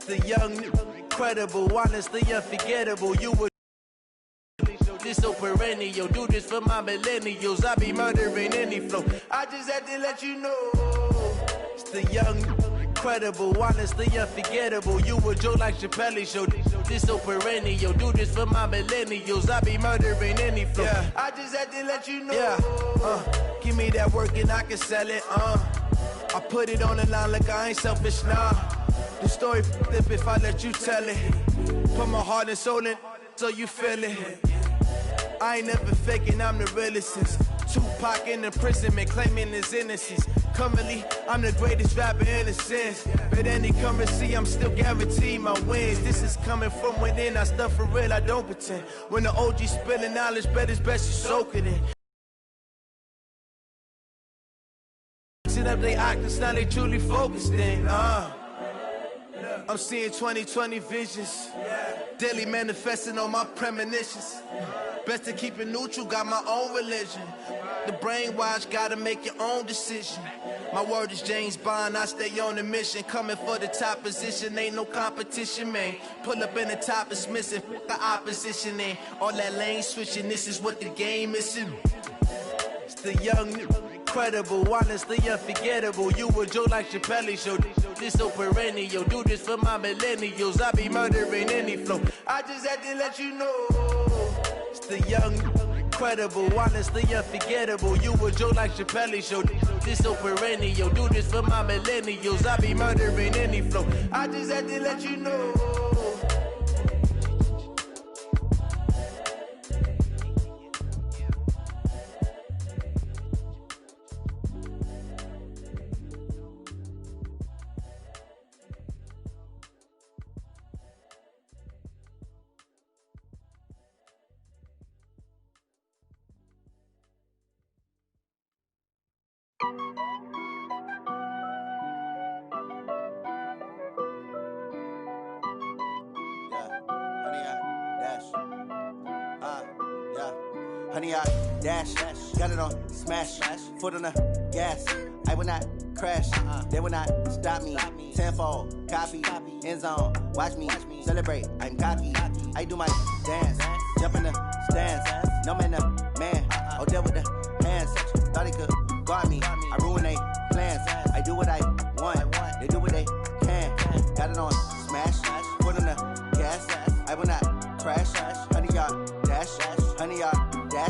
The young, incredible, honestly unforgettable. You were this so perennial. Do this for my millennials. I be murdering any flow. I just had to let you know. It's the young, incredible, honestly unforgettable. You a joke like Chappelle Show. This so perennial. Do this for my millennials. I be murdering any flow. Yeah. I just had to let you know. Yeah. Give me that work and I can sell it. I put it on the line like I ain't selfish, nah. The story flip if I let you tell it. Put my heart and soul in so you feel it. I ain't never faking, I'm the realest since Tupac in imprisonment, claiming his innocence. Currently, I'm the greatest rapper in a sense. But any currency, I'm still guaranteed my wins. This is coming from within, I stuff for real, I don't pretend. When the OG spilling knowledge, bet it's best you soak it in. Up they actors, now they truly focused in. I'm seeing 2020 visions, daily manifesting on my premonitions. Best to keep it neutral, got my own religion. The brainwash, gotta make your own decision. My word is James Bond, I stay on the mission. Coming for the top position, ain't no competition, man. Pull up in the top, it's missing, the opposition ain't. All that lane switching, this is what the game is. It's the young, incredible, honestly unforgettable. You a joke like Chappelle Show. This so perennial. Do this for my millennials. I be murdering any flow. I just had to let you know. It's the young, incredible, honestly unforgettable. You a joke like Chappelle Show. This so perennial. Do this for my millennials. I be murdering any flow. I just had to let you know. Honey, I dash, got it on smash, foot on the gas. I will not crash, they will not stop me. Tenfold, copy, end zone, watch me celebrate. I'm cocky, I do my dance, jump in the stands. No man, the man, oh there with the hands. Thought he could guard me, I ruin they plans. I do what I want, they do what they can. Got it on smash, foot on the gas. I will not crash, honey, y'all dash, honey, y'all dash,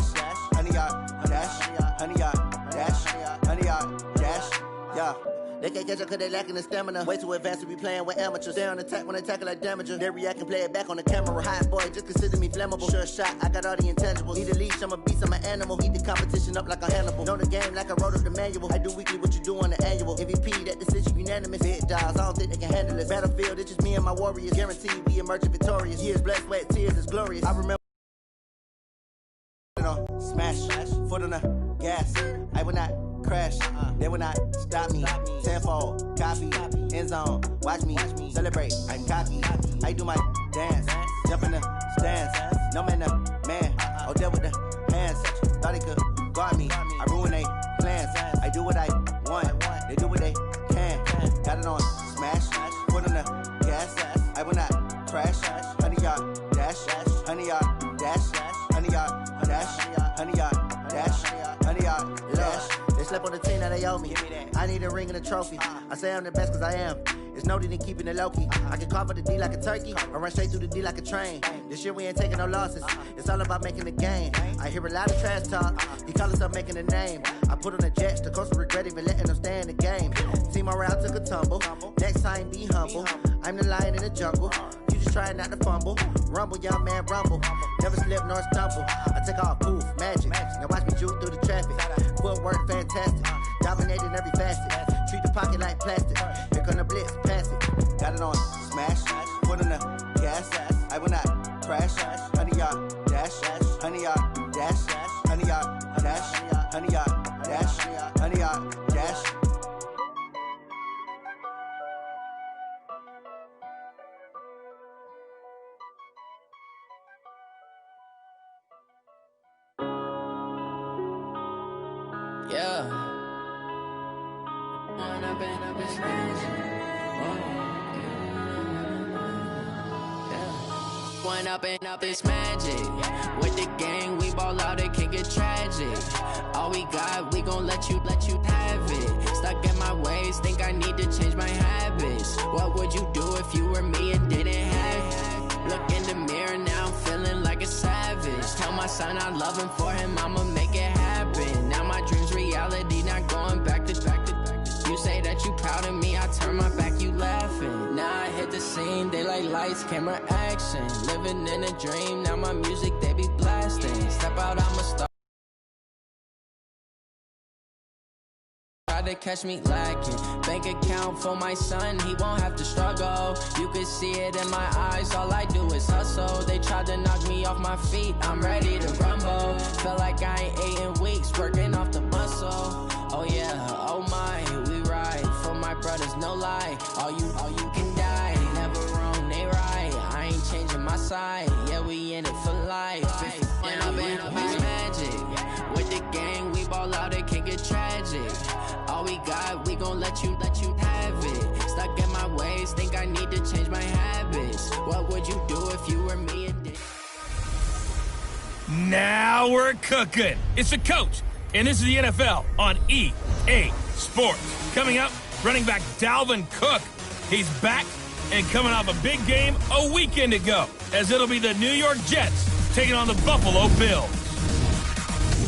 honey, y'all dash, honey, y'all dash, honey, y'all dash, yeah. They can't catch up cause they lacking the stamina. Way too advanced to be playing with amateurs. Stay on attack when they tackle like damager. They react and play it back on the camera. Hot boy, just consider me flammable. Sure shot, I got all the intangibles. Need a leash, I'm a beast, I'm an animal. Eat the competition up like a Hannibal. Know the game like I wrote up the manual. I do weekly what you do on the annual. MVP, that decision unanimous. Big dogs, I don't think they can handle it. Battlefield, it's just me and my warriors. Guaranteed we emerge victorious. Years, blood, sweat, tears, it's glorious. I remember smash, foot on the gas. I will not crash, they will not stop me. Tenfold, copy, end zone, watch me celebrate. I'm cocky, I do my dance, jump in the stands. No man, the man, oh there with the hands. Thought he could guard me, I ruin they plans. I do what I want, they do what they can. Got it on smash, foot on the gas. I will not crash, honey, y'all dash, honey, y'all dash, honey, y'all dash, honey, y'all dash, honey, y'all dash. They slept on the team, now they owe me. I need a ring and a trophy. I say I'm the best cause I am. It's no need in keeping it low-key. I can carve up the D like a turkey, or run straight through the D like a train. This year we ain't taking no losses. It's all about making the game. I hear a lot of trash talk. He call himself making a name. I put on the Jets, the coach will regret even letting them stay in the game. Team around took a tumble. Next time be humble. I'm the lion in the jungle. You just trying not to fumble. Rumble, young man, rumble. Never slip nor stumble. I take off, poof, magic. Now watch me juke through the traffic. Footwork fantastic. Dominating every facet. Treat the pocket like plastic. Here come the blitz, pass it. Got it on smash. Foot on the gas. I will not crash. Honey, y'all dash. Honey, y'all dash. Honey, y'all dash. Honey, y'all dash. Honey, y'all dash. Yeah. one up and up, it's magic. With the gang, we ball out, it can get tragic. All we got, we gon' let you have it. Stuck in my ways, think I need to change my habits. What would you do if you were me and didn't have it? Look in the mirror, now I'm feeling like a savage. Tell my son I love him, for him I'ma make it happen. Now my dream's reality, not going back to. You say that you proud of me, I turn my back, you laughing. Now I hit the scene, they like lights, camera, action. Living in a dream, now my music, they be blasting. Step out, I'm a star. Try to catch me lacking. Bank account for my son, he won't have to struggle. You can see it in my eyes, all I do is hustle. They tried to knock me off my feet, I'm ready to rumble. Feel like I ain't ate in weeks, working off the muscle. Oh yeah, oh my, we ride for my brothers, no lie. All you can die, never wrong, they right. I ain't changing my side, yeah, we in it for life. And I've been magic. With the gang, we ball out, it can get tragic. All we got, we gon' let you have it. Stuck in my ways, think I need to change my habits. What would you do if you were me and did? Now we're cooking. It's the coach. And this is the NFL on EA Sports. Coming up, running back Dalvin Cook. He's back and coming off a big game a weekend ago, as it'll be the New York Jets taking on the Buffalo Bills.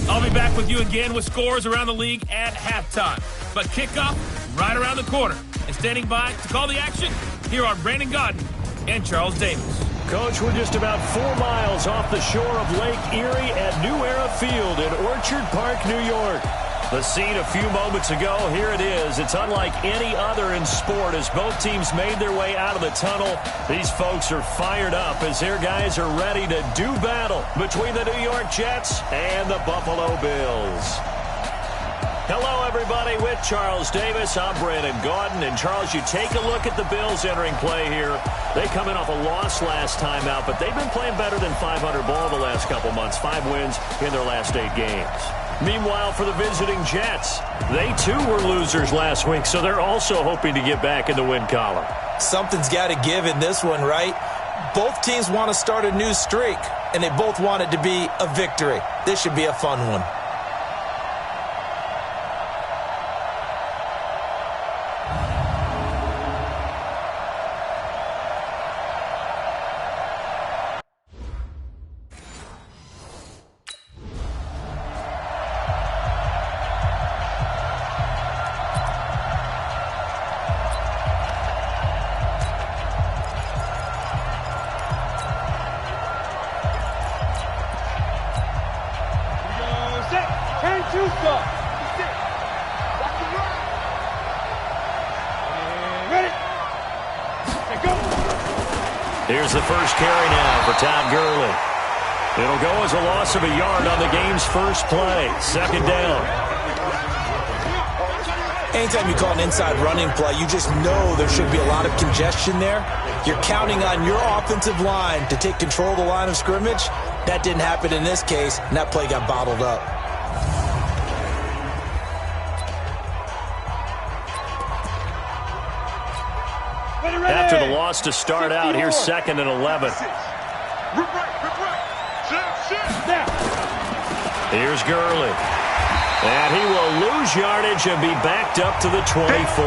I'll be back with you again with scores around the league at halftime. But kickoff right around the corner. And standing by to call the action, here are Brandon Godden and Charles Davis. Coach, we're just about 4 miles off the shore of Lake Erie at New Era Field in Orchard Park, New York. The scene a few moments ago, here it is. It's unlike any other in sport as both teams made their way out of the tunnel. These folks are fired up as their guys are ready to do battle between the New York Jets and the Buffalo Bills. Hello, everybody. With Charles Davis, I'm Brandon Gaudin. And, Charles, you take a look at the Bills entering play here. They come in off a loss last time out, but they've been playing better than 500 ball the last couple months. 5 wins in their last 8 games. Meanwhile, for the visiting Jets, they, too, were losers last week, so they're also hoping to get back in the win column. Something's got to give in this one, right? Both teams want to start a new streak, and they both want it to be a victory. This should be a fun one. Here's the first carry now for Todd Gurley. It'll go as a loss of a yard on the game's first play. Second down. Anytime you call an inside running play, you just know there should be a lot of congestion there. You're counting on your offensive line to take control of the line of scrimmage. That didn't happen in this case, and that play got bottled up. After the loss to start out, here's 2nd and 11. Here's Gurley. And he will lose yardage and be backed up to the 24.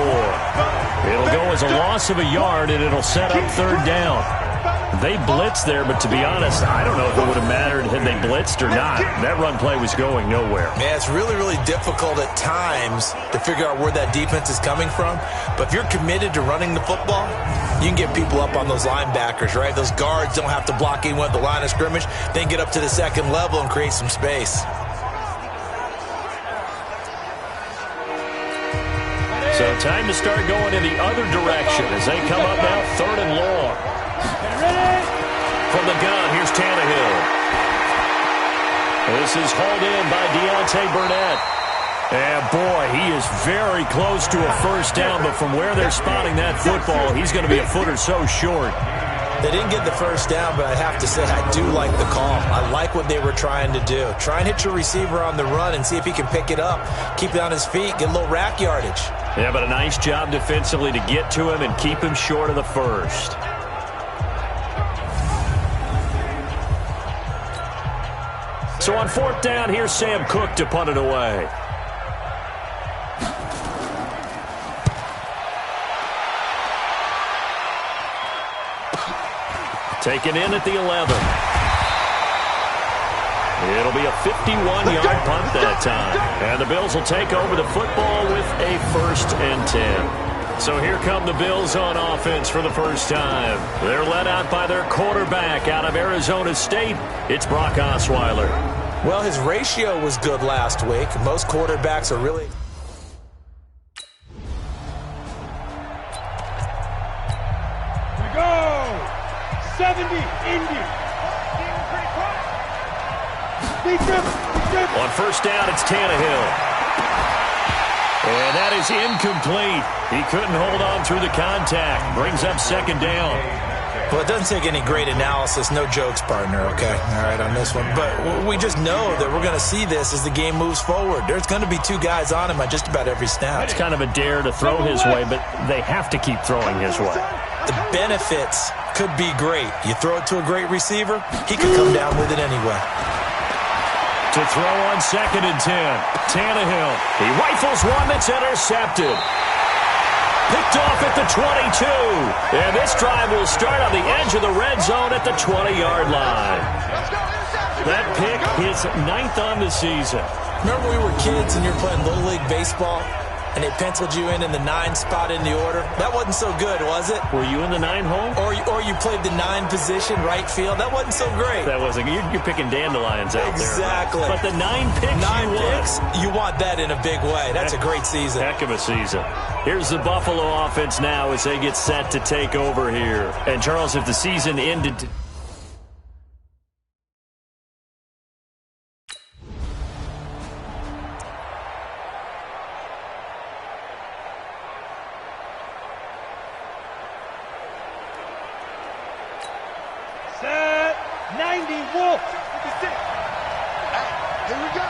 It'll go as a loss of a yard, and it'll set up 3rd down. They blitzed there, but to be honest, I don't know if it would have mattered had they blitzed or not. That run play was going nowhere. Man, it's really, really difficult at times to figure out where that defense is coming from. But if you're committed to running the football, you can get people up on those linebackers, right? Those guards don't have to block anyone at the line of scrimmage. They can get up to the 2nd level and create some space. So time to start going in the other direction as they come up now 3rd and long. From the gun, here's Tannehill. This is hauled in by Deontay Burnett. And, boy, he is very close to a first down, but from where they're spotting that football, he's going to be a foot or so short. They didn't get the first down, but I have to say I do like the call. I like what they were trying to do. Try and hit your receiver on the run and see if he can pick it up, keep it on his feet, get a little rack yardage. Yeah, but a nice job defensively to get to him and keep him short of the first. So on 4th down, here's Sam Cook to punt it away. Taken in at the 11. It'll be a 51-yard punt that time. And the Bills will take over the football with a 1st and 10. So here come the Bills on offense for the first time. They're led out by their quarterback out of Arizona State. It's Brock Osweiler. Well, his ratio was good last week. Most quarterbacks are really... We go! 70, Indy. On 1st down, it's Tannehill. And that is incomplete. He couldn't hold on through the contact. Brings up 2nd down. Well, it doesn't take any great analysis. No jokes, partner, okay? All right, on this one. But we just know that we're going to see this as the game moves forward. There's going to be 2 guys on him on just about every snap. It's kind of a dare to throw his way, but they have to keep throwing his way. The benefits could be great. You throw it to a great receiver, he could come down with it anyway. To throw on 2nd and 10. Tannehill. He rifles one that's intercepted. Picked off at the 22. And this drive will start on the edge of the red zone at the 20-yard line. That pick is 9th on the season. Remember we were kids and you were playing Little League Baseball and they penciled you in the 9 spot in the order? That wasn't so good, was it? Were you in the 9 hole? Or you played the 9 position, right field? That wasn't so great. That wasn't. You're picking dandelions out exactly. there. Exactly. But the 9 picks 9 picks, you want that in a big way. That's a great season. Heck of a season. Here's the Buffalo offense now as they get set to take over here. And, Charles, if the season ended... Set 90, Wolf. 56. Here we go.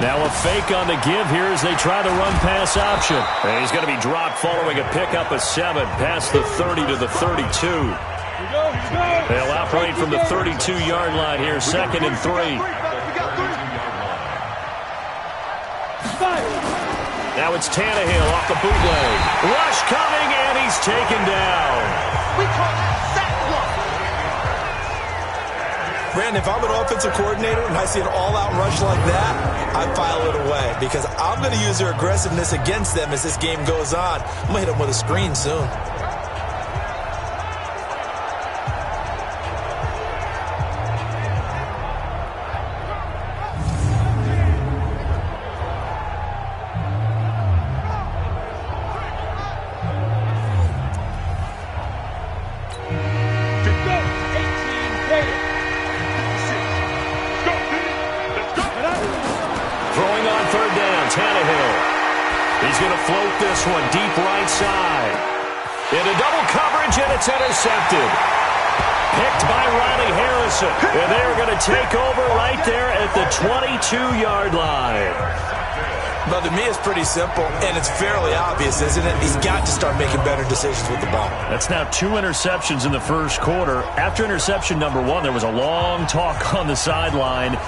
Now a fake on the give here as they try the run-pass option. And he's going to be dropped following a pickup of 7 past the 30 to the 32. They'll operate from the 32-yard line here, 2nd and 3. Now it's Tannehill off the bootleg. Rush coming, and he's taken down. We call that sack block. Brandon, if I'm an offensive coordinator and I see an all-out rush like that, I file it away because I'm going to use their aggressiveness against them as this game goes on. I'm going to hit them with a screen soon. This one deep right side. Into double coverage, and it's intercepted. Picked by Riley Harrison. And they're going to take over right there at the 22-yard line. But to me, it's pretty simple, and it's fairly obvious, isn't it? He's got to start making better decisions with the ball. That's now 2 interceptions in the first quarter. After interception number 1, there was a long talk on the sideline.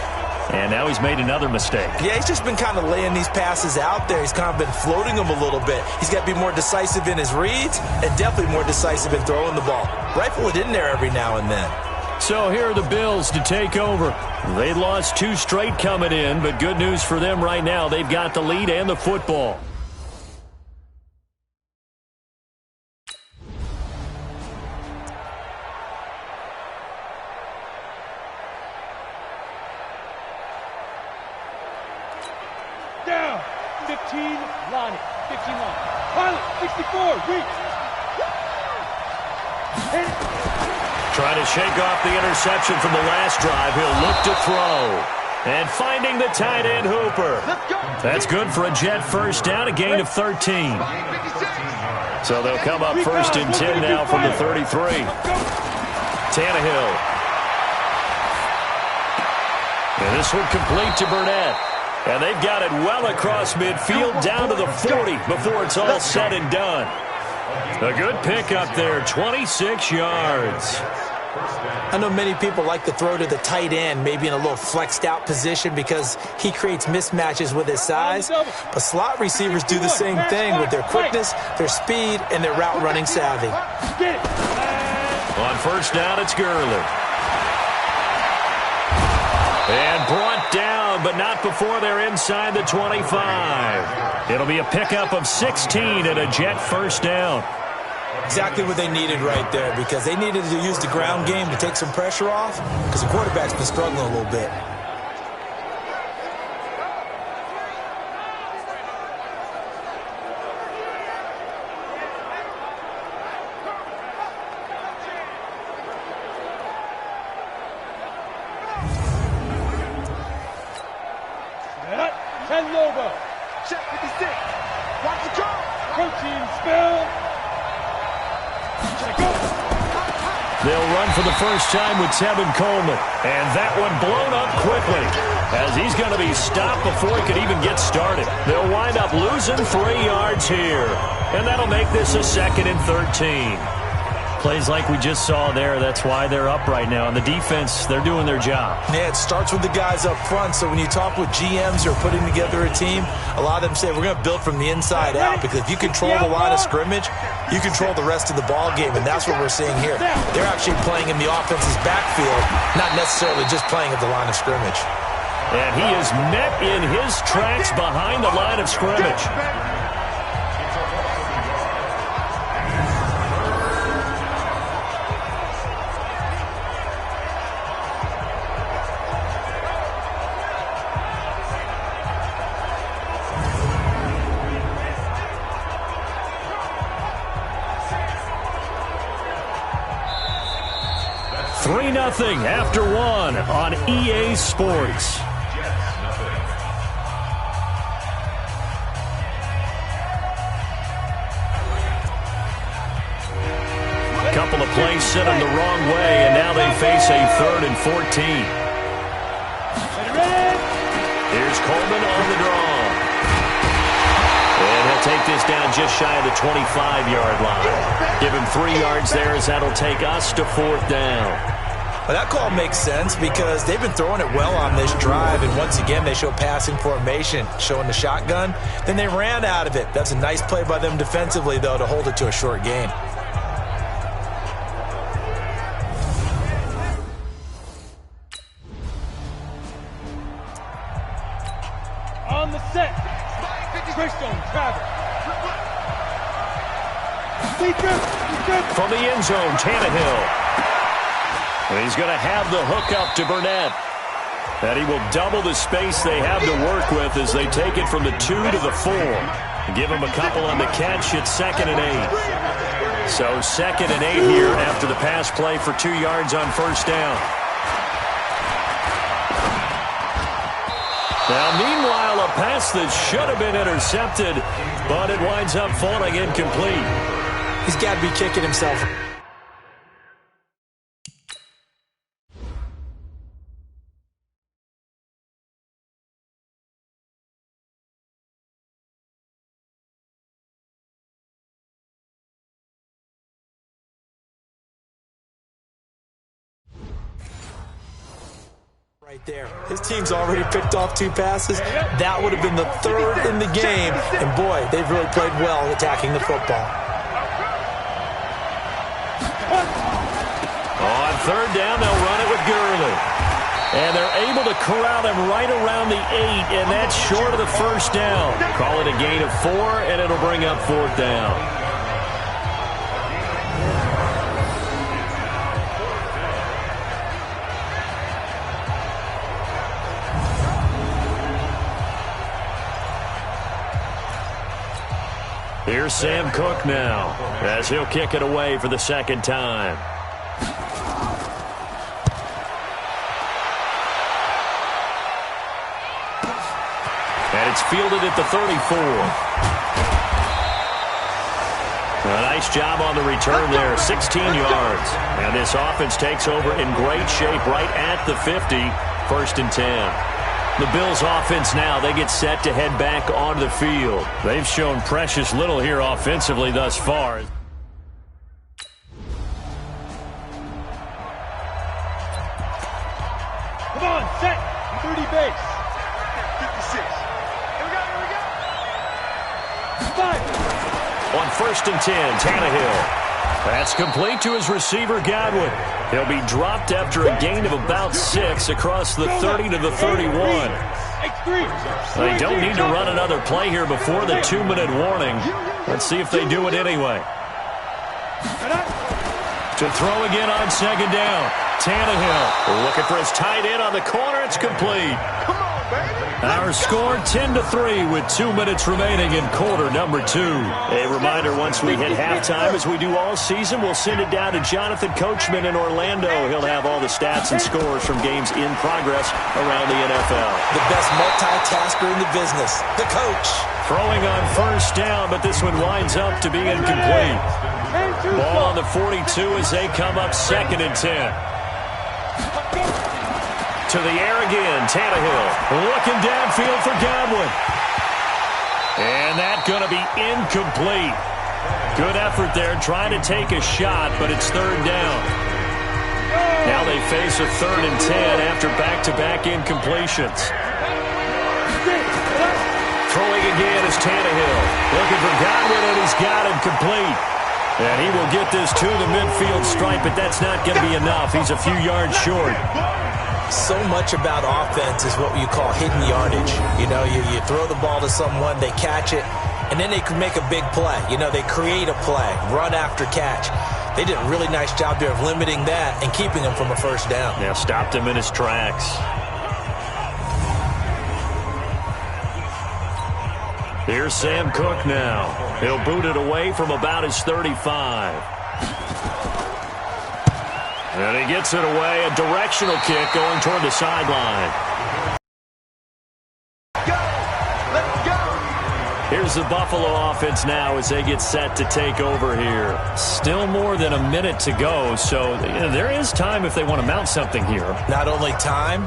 And now he's made another mistake. Yeah, he's just been kind of laying these passes out there. He's kind of been floating them a little bit. He's got to be more decisive in his reads and definitely more decisive in throwing the ball. Rifle it in there every now and then. So here are the Bills to take over. They lost 2 straight coming in, but good news for them right now. They've got the lead and the football. Down. 15, Lonnie. 15 Lonnie. Pilot, 64, reach. Trying to shake off the interception from the last drive. He'll look to throw. And finding the tight end, Hooper. That's good for a Jet first down, a gain of 13. So they'll come up 1st and 10 now from the 33. Tannehill. And this one complete to Burnett. And they've got it well across midfield down to the 40 before it's all said and done. A good pick up there, 26 yards. I know many people like to throw to the tight end, maybe in a little flexed out position because he creates mismatches with his size. But slot receivers do the same thing with their quickness, their speed, and their route running savvy. On first down, it's Gurley. And brought down, but not before they're inside the 25. It'll be a pickup of 16 and a Jet first down. Exactly what they needed right there, because they needed to use the ground game to take some pressure off, because the quarterback's been struggling a little bit. Ten logo. Check 56. Watch the go. Protein spill. They'll run for the first time with Tevin Coleman. And that one blown up quickly, as he's going to be stopped before he could even get started. They'll wind up losing 3 yards here. And that'll make this a 2nd and 13. Plays like we just saw there, that's why they're up right now. And the defense, they're doing their job. Yeah, it starts with the guys up front. So when you talk with GMs who are putting together a team, a lot of them say we're going to build from the inside out, because if you control the line of scrimmage, you control the rest of the ball game, and that's what we're seeing here. They're actually playing in the offense's backfield, not necessarily just playing at the line of scrimmage. And he is met in his tracks behind the line of scrimmage. After 1 on EA Sports. Couple of plays sent them the wrong way, and now they face a 3rd and 14. Here's Coleman on the draw. And he'll take this down just shy of the 25-yard line. Give him 3 yards there, as that'll take us to 4th down. Well, that call makes sense because they've been throwing it well on this drive, and once again they show passing formation, showing the shotgun. Then they ran out of it. That's a nice play by them defensively, though, to hold it to a short gain. On the set. Christian Travis. From the end zone, Tannehill. And he's going to have the hook up to Burnett. And he will double the space they have to work with as they take it from the 2 to the 4. Give him a couple on the catch at 2nd and 8. So 2nd and 8 here after the pass play for 2 yards on first down. Now, meanwhile, a pass that should have been intercepted, but it winds up falling incomplete. He's got to be kicking himself. Right there. His team's already picked off 2 passes. That would have been the 3rd in the game. And boy, they've really played well attacking the football. On 3rd down, they'll run it with Gurley. And they're able to corral him right around the 8, and that's short of the first down. Call it a gain of 4, and it'll bring up 4th down. Here's Sam Cook now, as he'll kick it away for the 2nd time. And it's fielded at the 34. A nice job on the return there, 16 yards. And this offense takes over in great shape right at the 50, 1st and 10. The Bills offense now, they get set to head back onto the field. They've shown precious little here offensively thus far. On 1st and 10, Tannehill. That's complete to his receiver, Godwin. He'll be dropped after a gain of about 6 across the 30 to the 31. They don't need to run another play here before the 2-minute warning. Let's see if they do it anyway. To throw again on 2nd down. Tannehill looking for his tight end on the corner. It's complete. Come on, baby. Our score 10-3 with 2 minutes remaining in quarter number 2. A reminder, once we hit halftime, as we do all season, we'll send it down to Jonathan Coachman in Orlando. He'll have all the stats and scores from games in progress around the NFL. The best multitasker in the business, the coach. Throwing on 1st down, but this one winds up to be incomplete. Ball on the 42 as they come up 2nd and 10. To the air again, Tannehill looking downfield for Godwin. And that's going to be incomplete. Good effort there trying to take a shot, but it's 3rd down. Now they face a 3rd and 10 after back-to-back incompletions. Throwing again is Tannehill. Looking for Godwin, and he's got him complete. And he will get this to the midfield stripe, but that's not going to be enough. He's a few yards short. So much about offense is what you call hidden yardage. You know, you throw the ball to someone, they catch it, and then they can make a big play. You know, they create a play, run after catch. They did a really nice job there of limiting that and keeping him from a 1st down. Yeah, stopped him in his tracks. Here's Sam Cook now. He'll boot it away from about his 35. And he gets it away, a directional kick going toward the sideline. Go! Let's go! Here's the Buffalo offense now as they get set to take over here. Still more than a minute to go, so there is time if they want to mount something here. Not only time,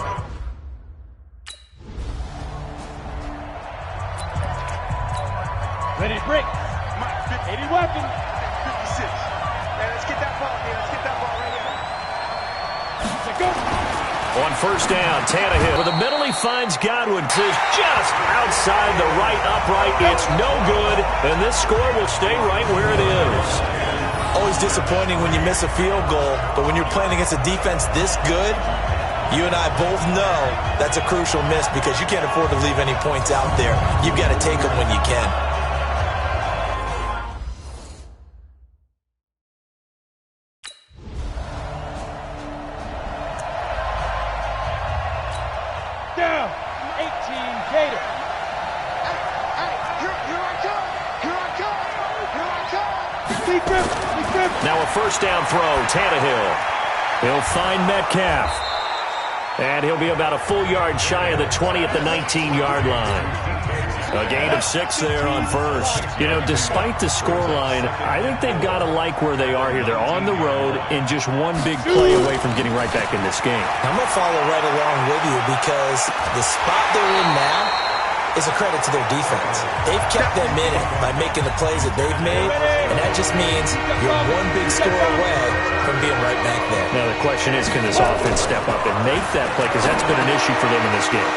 Ready to break. 80 weapons. 56. Man, let's get that ball here. Let's get that ball right here. Go. On 1st down, Tannehill. With the middle, he finds Godwin. Just outside the right upright. It's no good, and this score will stay right where it is. always disappointing when you miss a field goal, but when you're playing against a defense this good, you and I both know that's a crucial miss because you can't afford to leave any points out there. You've got to take them when you can. Down, 18 Gator. Here I come. Now a first down throw, Tannehill. He'll find Metcalf. And he'll be about a full yard shy of the 20 at the 19-yard line. A gain of 6 there on first. You know, despite the scoreline, I think they've got to like where they are here. They're on the road and just one big play away from getting right back in this game. I'm going to follow right along with you because the spot they're in now is a credit to their defense. They've kept them in it by making the plays that they've made, and that just means you're one big score away from being right back there. Now the question is, can this offense step up and make that play? Because that's been an issue for them in this game.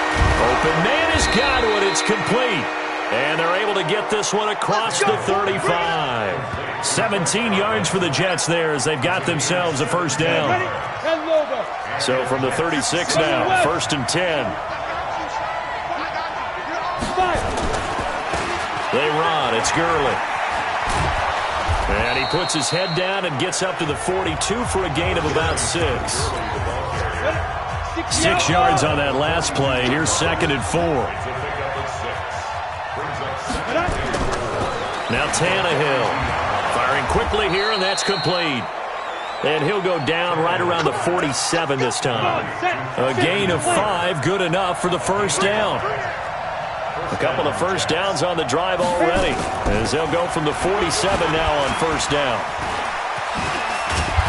Open man is Godwin. It's complete. And they're able to get this one across the 35. 17 yards for the Jets there as they've got themselves a first down. So from the 36 now, 1st and 10. They run. It's Gurley. And he puts his head down and gets up to the 42 for a gain of about 6. 6 yards on that last play. Here's 2nd and 4. Now Tannehill firing quickly here, and that's complete. And he'll go down right around the 47 this time. A gain of 5, good enough for the first down. A couple of first downs on the drive already, as they'll go from the 47 now on first down.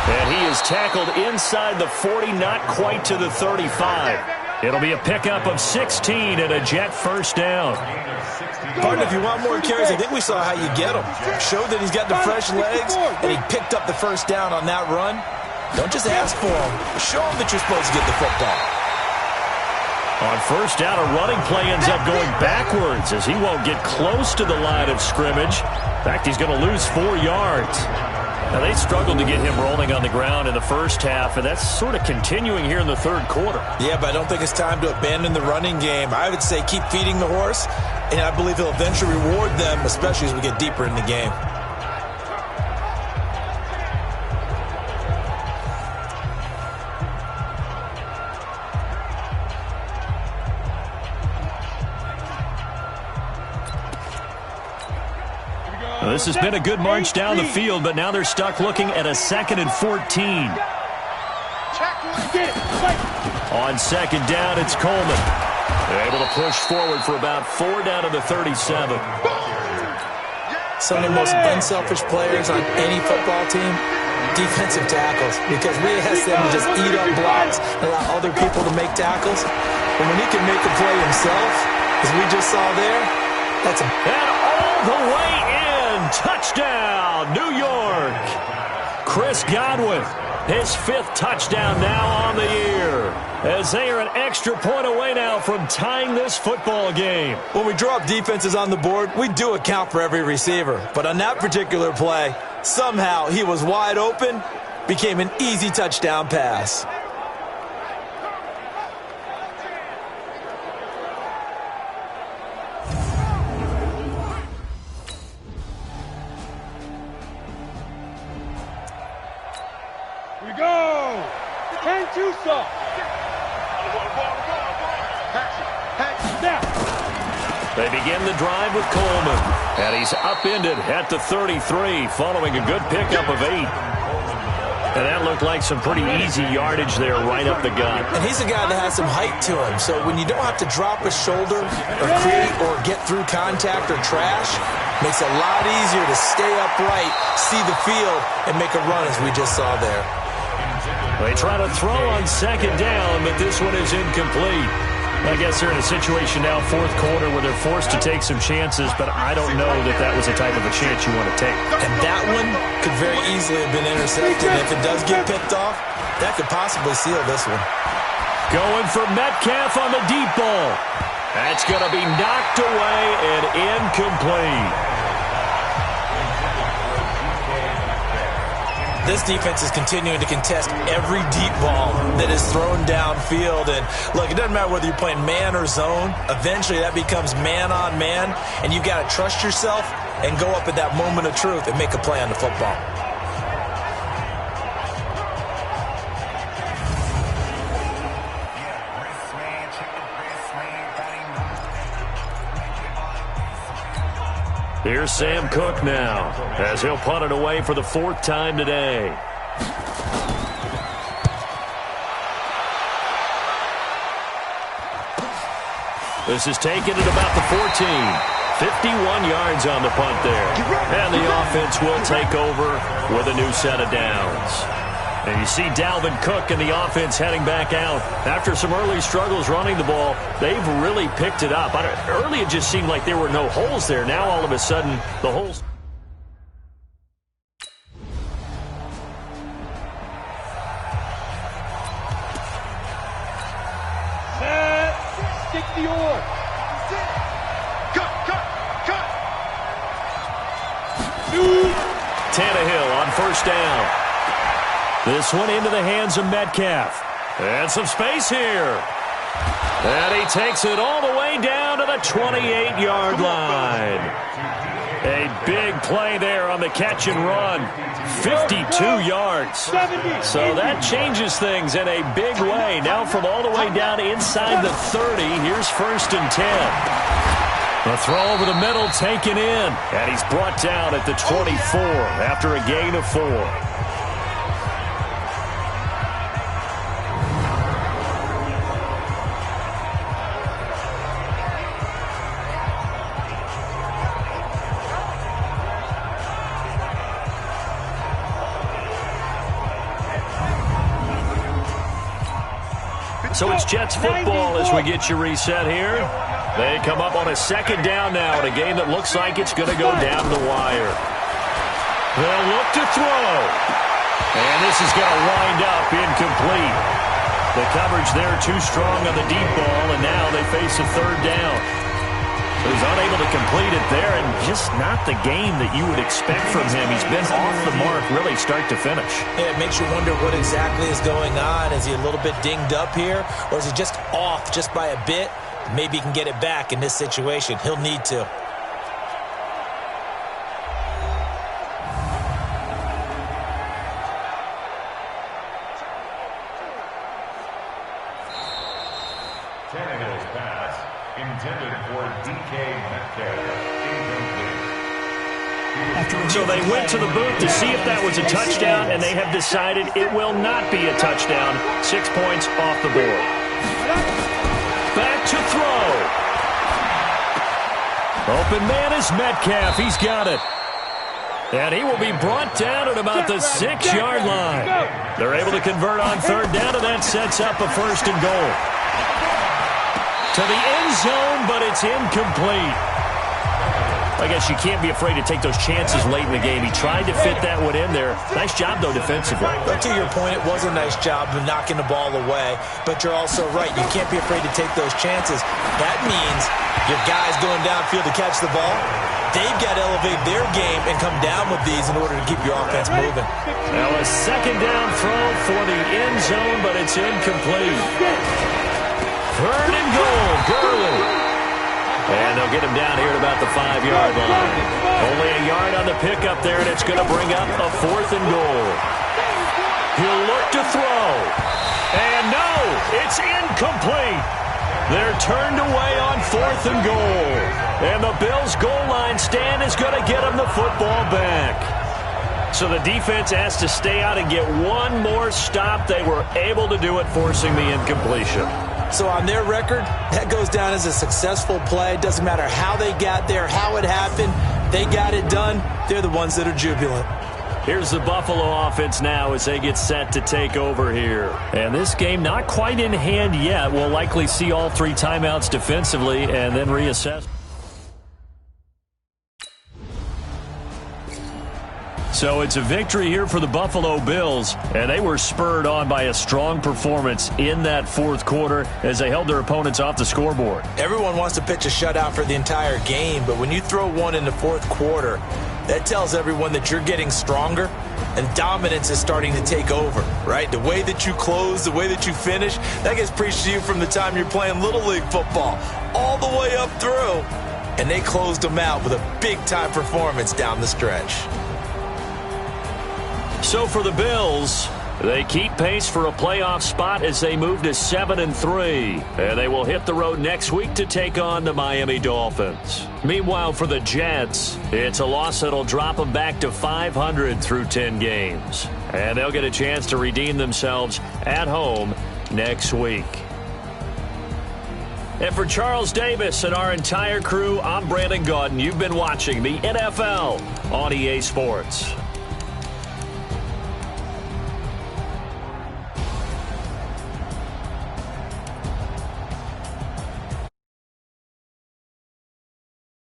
And he is tackled inside the 40, not quite to the 35. It'll be a pickup of 16 and a Jet first down. Partner, if you want more carries, I think we saw how you get him. Showed that he's got the fresh legs, and he picked up the first down on that run. Don't just ask for him. Show him that you're supposed to get the football. On first down, a running play ends up going backwards as he won't get close to the line of scrimmage. In fact, he's going to lose 4 yards. Now, they struggled to get him rolling on the ground in the first half, and that's sort of continuing here in the third quarter. Yeah, but I don't think it's time to abandon the running game. I would say keep feeding the horse, and I believe he'll eventually reward them, especially as we get deeper in the game. Well, this has been a good march down the field, but now they're stuck looking at a 2nd and 14. On second down, it's Coleman. They're able to push forward for about 4 down to the 37. Some of the most unselfish players on any football team, defensive tackles, because we ask them to just eat up blocks and allow other people to make tackles. But when he can make a play himself, as we just saw there, that's a... And all the way in. Touchdown, New York. Chris Godwin, his 5th touchdown now on the year, as they are an extra point away now from tying this football game. When we draw up defenses on the board, we do account for every receiver. But on that particular play, somehow he was wide open, became an easy touchdown pass. They begin the drive with Coleman, and he's upended at the 33 following a good pickup of 8. And that looked like some pretty easy yardage there right up the gut. And he's a guy that has some height to him, so when you don't have to drop a shoulder or create or get through contact or trash, makes it a lot easier to stay upright, see the field, and make a run as we just saw there. They try to throw on second down, but this one is incomplete. I guess they're in a situation now, fourth quarter, where they're forced to take some chances, but I don't know that that was the type of a chance you want to take. And that one could very easily have been intercepted. And if it does get picked off, that could possibly seal this one. Going for Metcalf on the deep ball. That's going to be knocked away and incomplete. This defense is continuing to contest every deep ball that is thrown downfield. And look, it doesn't matter whether you're playing man or zone. Eventually that becomes man on man, and you've got to trust yourself and go up at that moment of truth and make a play on the football. Here's Sam Cook now, as he'll punt it away for the 4th time today. This is taken at about the 14. 51 yards on the punt there. And the offense will take over with a new set of downs. And you see Dalvin Cook and the offense heading back out. After some early struggles running the ball, they've really picked it up. Early it just seemed like there were no holes there. Now all of a sudden, the holes... Stick the oar. Cut. Tannehill on first down. This one into the hands of Metcalf. And some space here. And he takes it all the way down to the 28-yard line. A big play there on the catch and run. 52 yards. So that changes things in a big way. Now from all the way down inside the 30, here's 1st and 10. A throw over the middle taken in. And he's brought down at the 24 after a gain of 4. So it's Jets football as we get you reset here. They come up on a 2nd down now in a game that looks like it's going to go down the wire. They'll look to throw. And this is going to wind up incomplete. The coverage there too strong on the deep ball, and now they face a third down. So he's unable to complete it there, and just not the game that you would expect from him. He's been off the mark really start to finish. Yeah, it makes you wonder what exactly is going on. Is he a little bit dinged up here, or is he just off just by a bit? Maybe he can get it back in this situation. He'll need to. Tannehill's pass intended for DK Metcalf. Incomplete. So they went to the booth to see if that was a touchdown, and they have decided it will not be a touchdown. 6 points off the board. Back to throw. Open man is Metcalf. He's got it. And he will be brought down at about the 6-yard line. They're able to convert on third down, and that sets up a 1st and goal. To the end zone, but it's incomplete. I guess you can't be afraid to take those chances late in the game. He tried to fit that one in there. Nice job, though, defensively. But to your point, it was a nice job of knocking the ball away. But you're also right. You can't be afraid to take those chances. That means your guys going downfield to catch the ball, they've got to elevate their game and come down with these in order to keep your offense moving. Now a 2nd down throw for the end zone, but it's incomplete. 3rd and goal, Gurley. And they'll get him down here at about the 5-yard line. Only a yard on the pickup there, and it's going to bring up a 4th and goal. He'll look to throw. And no, it's incomplete. They're turned away on 4th and goal. And the Bills' goal line stand is going to get them the football back. So the defense has to stay out and get one more stop. They were able to do it, forcing the incompletion. So on their record, that goes down as a successful play. Doesn't matter how they got there, how it happened. They got it done. They're the ones that are jubilant. Here's the Buffalo offense now as they get set to take over here. And this game not quite in hand yet. We'll likely see all 3 timeouts defensively and then reassess. So it's a victory here for the Buffalo Bills, and they were spurred on by a strong performance in that 4th quarter as they held their opponents off the scoreboard. Everyone wants to pitch a shutout for the entire game, but when you throw one in the 4th quarter, that tells everyone that you're getting stronger and dominance is starting to take over, right? The way that you close, the way that you finish, that gets preached to you from the time you're playing Little League football all the way up through, and they closed them out with a big-time performance down the stretch. So for the Bills, they keep pace for a playoff spot as they move to 7-3. And they will hit the road next week to take on the Miami Dolphins. Meanwhile, for the Jets, it's a loss that'll drop them back to 500 through 10 games. And they'll get a chance to redeem themselves at home next week. And for Charles Davis and our entire crew, I'm Brandon Gaudin. You've been watching the NFL on EA Sports.